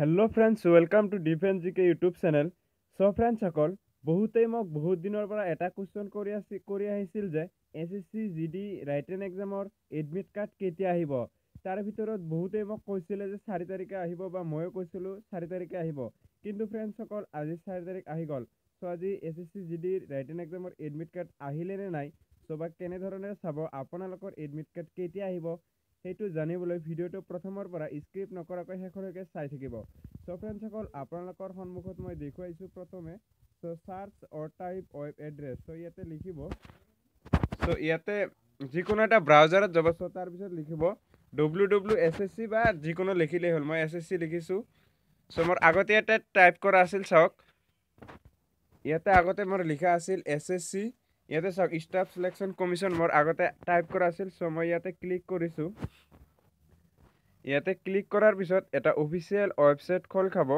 Hello' friends welcome to defence জিকে YouTube channel. চ' ফ্ৰেণ্ডছসকল, বহুতেই মোক বহুত দিনৰ পৰা এটা কুৱেশ্যন কৰি আহিছিল যে SSC GD ৰাইটেন এক্সামৰ এডমিট কাৰ্ড কেতিয়া আহিব। তাৰ ভিতৰত বহুতেই মোক কৈছিলে যে 4 তাৰিখে আহিব, বা ময়ো কৈছিলোঁ 4 তাৰিখে আহিব। কিন্তু ফ্ৰেণ্ডছসকল, আজি 4 তাৰিখ আহি গ'ল। চ' আজি SSC GD ৰাইটেন এক্সামৰ এডমিট কাৰ্ড আহিলে নে নাই, চ' বা কেনেধৰণে চাব আপোনালোকৰ এডমিট কাৰ্ড কেতিয়া আহিব, সেইটো জানিবলৈ ভিডিঅ'টো প্ৰথমৰ পৰা স্ক্ৰিপ্ট নকৰাকৈ শেষলৈকে চাই থাকিব। চ' ফ্ৰেণ্ডছসকল, আপোনালোকৰ সন্মুখত মই দেখুৱাইছোঁ প্ৰথমে। চ' চাৰ্চ অৰ টাইপ ৱেব এড্ৰেছ। চ' ইয়াতে লিখিব, চ' ইয়াতে যিকোনো এটা ব্ৰাউজাৰত যাব। চ' তাৰপিছত লিখিব www.ssc বা যিকোনো লিখিলেই হ'ল। মই SSC লিখিছোঁ। চ' মোৰ আগতে ইয়াতে টাইপ কৰা আছিল, চাওক ইয়াতে আগতে মোৰ লিখা আছিল SSC। ইয়াতে চাওক ষ্টাফ চিলেকশ্যন কমিশ্যন মোৰ আগতে টাইপ কৰা আছিল। চ' মই ইয়াতে ক্লিক কৰিছোঁ। ইয়াতে ক্লিক কৰাৰ পিছত এটা অফিচিয়েল ৱেবছাইট খোল খাব।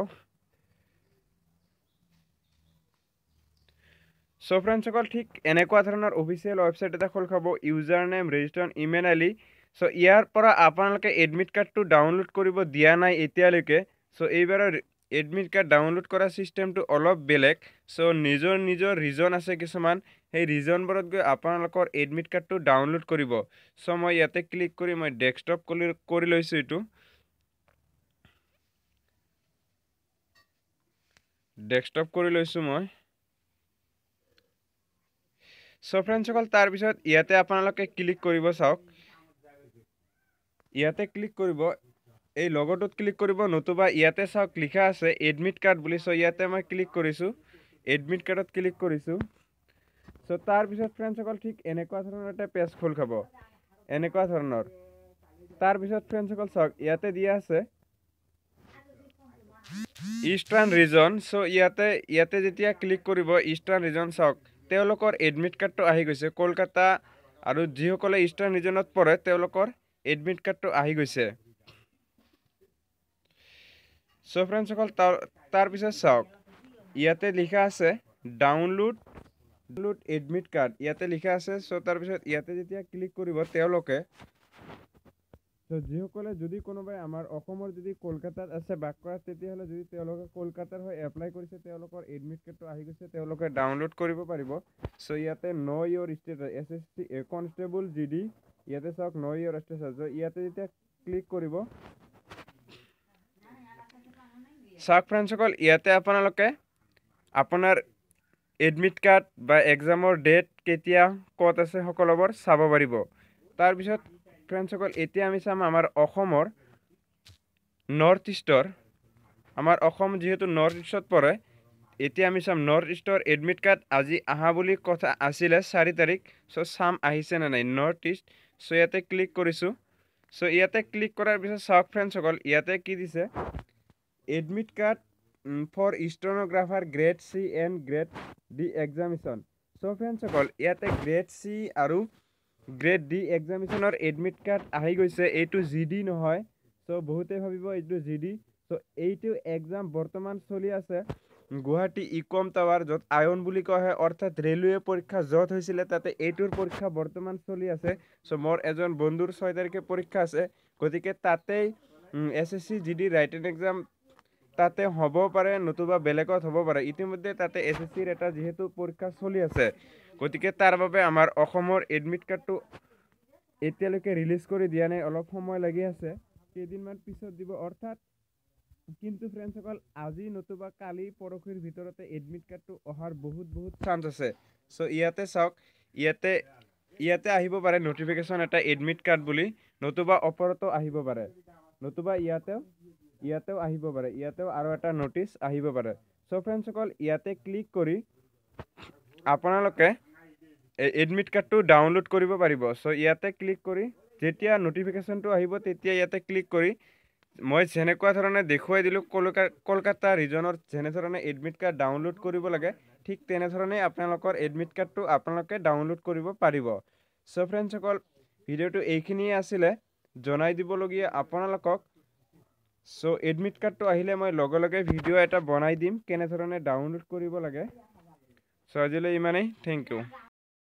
চ' ফ্ৰেণ্ডছসকল, ঠিক এনেকুৱা ধৰণৰ অফিচিয়েল ৱেবছাইট এটা খোল খাব। User name, register email ID. So' ইয়াৰ পৰা আপোনালোকে এডমিট কাৰ্ডটো ডাউনলোড কৰিব দিয়া নাই এতিয়ালৈকে। চ' এইবাৰৰ এডমিট কাৰ্ড ডাউনলোড কৰা ছিষ্টেমটো অলপ বেলেগ। চ' নিজৰ ৰিজন আছে কিছুমান, সেই ৰিজনবোৰত গৈ আপোনালোকৰ এডমিট কাৰ্ডটো ডাউনলোড কৰিব। চ' মই ইয়াতে ক্লিক কৰি মই ডেস্কটপ কৰি লৈছোঁ। এইটো ডেস্কটপ কৰি লৈছোঁ মই। চ' ফ্ৰেণ্ডছসকল, তাৰপিছত ইয়াতে আপোনালোকে ক্লিক কৰিব। চাওক ইয়াতে ক্লিক কৰিব, এই লগটোত ক্লিক কৰিব, নতুবা ইয়াতে চাওক লিখা আছে এডমিট কাৰ্ড বুলি। চ' ইয়াতে মই ক্লিক কৰিছোঁ, এডমিট কাৰ্ডত ক্লিক কৰিছোঁ। চ' তাৰপিছত ফ্ৰেণ্ডছসকল, ঠিক এনেকুৱা ধৰণৰ এটা পেজ খোল খাব, এনেকুৱা ধৰণৰ। তাৰপিছত ফ্ৰেণ্ডছসকল চাওক, ইয়াতে দিয়া আছে ইষ্টাৰ্ণ ৰিজন। চ' ইয়াতে যেতিয়া ক্লিক কৰিব ইষ্টাৰ্ণ ৰিজন, চাওক তেওঁলোকৰ এডমিট কাৰ্ডটো আহি গৈছে। কলকাতা আৰু যিসকলে ইষ্টাৰ্ণ ৰিজনত পঢ়ে তেওঁলোকৰ এডমিট কাৰ্ডটো আহি গৈছে। চ' ফ্ৰেণ্ডছসকল, তাৰপিছত চাওক ইয়াতে লিখা আছে ডাউনলোড এডমিট কাৰ্ড, ইয়াতে লিখা আছে। চ' তাৰপিছত ইয়াতে যেতিয়া ক্লিক কৰিব তেওঁলোকে, চ' যিসকলে যদি কোনোবাই আমাৰ অসমৰ যদি কলকাতাত আছে বাস কৰা, তেতিয়াহ'লে যদি তেওঁলোকে কলকাতাৰ হৈ এপ্লাই কৰিছে, তেওঁলোকৰ এডমিট কাৰ্ডটো আহি গৈছে, তেওঁলোকে ডাউনলোড কৰিব পাৰিব। চ' ইয়াতে ন' ইয়ৰ ষ্টেটাছ SSC কনষ্টেবল GD, ইয়াতে চাওক ন' ইয়ৰ ষ্টেটাছ। ইয়াতে যেতিয়া ক্লিক কৰিব, চাওক ফ্ৰেণ্ডছসকল, ইয়াতে আপোনালোকে আপোনাৰ এডমিট কাৰ্ড বা এক্সামৰ ডেট কেতিয়া ক'ত আছে সকলোবোৰ চাব পাৰিব। তাৰপিছত ফ্ৰেণ্ডছসকল, এতিয়া আমি চাম আমাৰ অসমৰ নৰ্থ ইষ্টৰ, আমাৰ অসম যিহেতু নৰ্থ ইষ্টত পৰে, এতিয়া আমি চাম নৰ্থ ইষ্টৰ এডমিট কাৰ্ড আজি অহা বুলি কথা আছিলে 4 তাৰিখ। চ' চাম আহিছে নে নাই নৰ্থ ইষ্ট। চ' ইয়াতে ক্লিক কৰিছোঁ। চ' ইয়াতে ক্লিক কৰাৰ পিছত চাওক ফ্ৰেণ্ডছসকল, ইয়াতে কি দিছে, admit card for stenographer grade C and grade D examination. So' ফ্ৰেণ্ডছসকল, ইয়াতে গ্ৰেড C আৰু গ্ৰেড D এক্সামিনেশ্যনৰ এডমিট কাৰ্ড আহি গৈছে। এইটো GD নহয়। চ' বহুতে ভাবিব এইটো GD। চ' এইটো এক্সাম বৰ্তমান চলি আছে গুৱাহাটী ইকম টাৱাৰ, য'ত আয়ন বুলি কোৱা হয়, অৰ্থাৎ ৰেলৱে পৰীক্ষা য'ত হৈছিলে তাতে এইটোৰ পৰীক্ষা বৰ্তমান চলি আছে। চ' মোৰ এজন বন্ধুৰ 6 তাৰিখে পৰীক্ষা আছে, গতিকে তাতেই SSC GD ৰাইটেন এক্সাম তাতে হ'ব পাৰে, নতুবা বেলেগত হ'ব পাৰে। ইতিমধ্যে তাতে SSCৰ এটা যিহেতু পৰীক্ষা চলি আছে, গতিকে তাৰ বাবে আমাৰ অসমৰ এডমিট কাৰ্ডটো এতিয়ালৈকে ৰিলিজ কৰি দিয়া নাই, অলপ সময় লাগি আছে, কেইদিনমান পিছত দিব অৰ্থাৎ। কিন্তু ফ্ৰেণ্ডছসকল, আজি নতুবা কালি পৰহিৰ ভিতৰতে এডমিট কাৰ্ডটো অহাৰ বহুত চান্স আছে। চ' ইয়াতে চাওক, ইয়াতে আহিব পাৰে নটিফিকেশ্যন এটা এডমিট কাৰ্ড বুলি, নতুবা ওপৰতো আহিব পাৰে, নতুবা ইয়াতেও আহিব পাৰে, ইয়াতেও আৰু এটা নটিচ আহিব পাৰে। চ' ফ্ৰেণ্ডছসকল, ইয়াতে ক্লিক কৰি আপোনালোকে এডমিট কাৰ্ডটো ডাউনলোড কৰিব পাৰিব। চ' ইয়াতে ক্লিক কৰি যেতিয়া নটিফিকেশ্যনটো আহিব, তেতিয়া ইয়াতে ক্লিক কৰি মই যেনেকুৱা ধৰণে দেখুৱাই দিলোঁ কলকাতা ৰিজনৰ যেনেধৰণে এডমিট কাৰ্ড ডাউনলোড কৰিব লাগে, ঠিক তেনেধৰণেই আপোনালোকৰ এডমিট কাৰ্ডটো আপোনালোকে ডাউনলোড কৰিব পাৰিব। চ' ফ্ৰেণ্ডছসকল, ভিডিঅ'টো এইখিনিয়ে আছিলে জনাই দিবলগীয়া আপোনালোকক। চ' এডমিট কাৰ্ডটো আহিলে মই লগে লগে ভিডিঅ' এটা বনাই দিম কেনেধৰণে ডাউনলোড কৰিব লাগে। চ' আজিলৈ ইমানেই, থেংক ইউ।